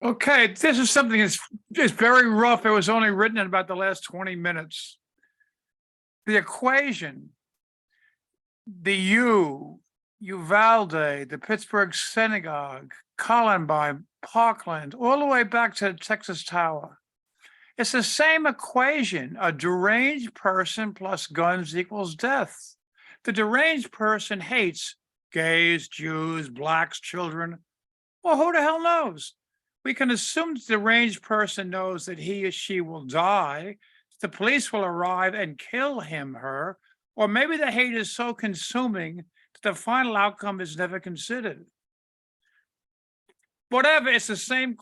Okay, this is something that's very rough. It was only written in about the last 20 minutes. The equation, the Uvalde, the Pittsburgh Synagogue, Columbine, Parkland, all the way back to the Texas Tower. It's the same equation. A deranged person plus guns equals death. The deranged person hates gays, Jews, blacks, children. Well, who the hell knows? We can assume the deranged person knows that he or she will die. The police will arrive and kill him, her, or maybe the hate is so consuming that the final outcome is never considered. Whatever, it's the same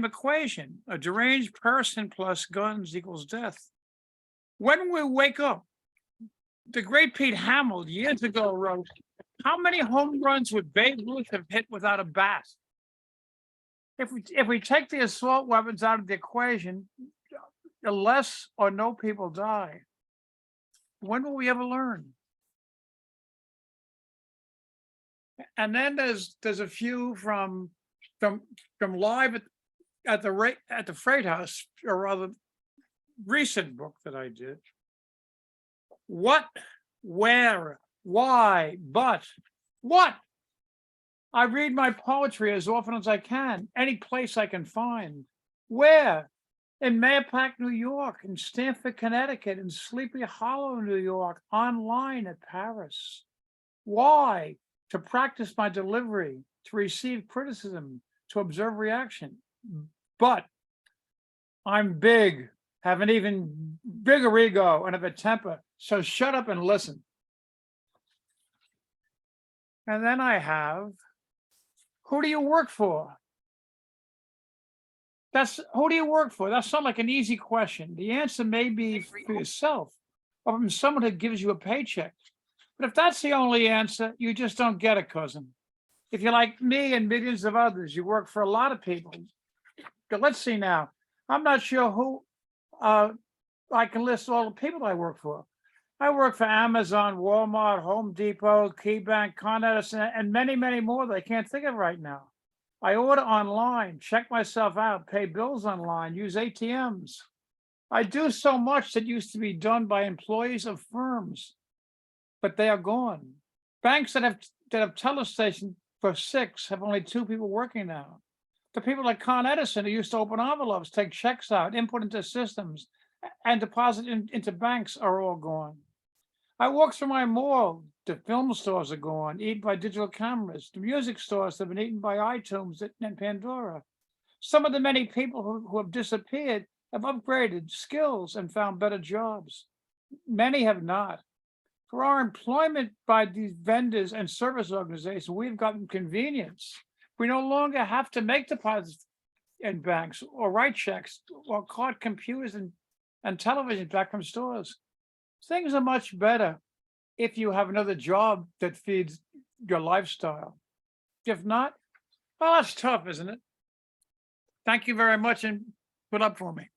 equation. A deranged person plus guns equals death. When we wake up, the great Pete Hamill years ago wrote, how many home runs would Babe Ruth have hit without a bat? If we take the assault weapons out of the equation, less or no people die. When will we ever learn? And then there's a few from live at the Freight House, or rather recent book that I did. What, where, why, but what? I read my poetry as often as I can, any place I can find. Where? In Mayapack, New York, in Stamford, Connecticut, in Sleepy Hollow, New York, online at Paris. Why? To practice my delivery, to receive criticism, to observe reaction. But I'm big, have an even bigger ego and have a temper, so shut up and listen. And then I have, who do you work for? Who do you work for? That sounds like an easy question. The answer may be for yourself or from someone who gives you a paycheck. But if that's the only answer, you just don't get it, cousin. If you're like me and millions of others, you work for a lot of people. But let's see now. I'm not sure who I can list all the people I work for. I work for Amazon, Walmart, Home Depot, KeyBank, Con Edison, and many, many more that I can't think of right now. I order online, check myself out, pay bills online, use ATMs. I do so much that used to be done by employees of firms, but they are gone. Banks that have telestation for 6 have only 2 people working now. The people like Con Edison who used to open envelopes, take checks out, input into systems, and deposit into banks are all gone. I walk through my mall. The film stores are gone, eaten by digital cameras. The music stores have been eaten by iTunes and Pandora. Some of the many people who have disappeared have upgraded skills and found better jobs. Many have not. For our employment by these vendors and service organizations, we've gotten convenience. We no longer have to make deposits in banks or write checks or cart computers and television back from stores. Things are much better if you have another job that feeds your lifestyle. If not, well, that's tough, isn't it? Thank you very much and put up for me.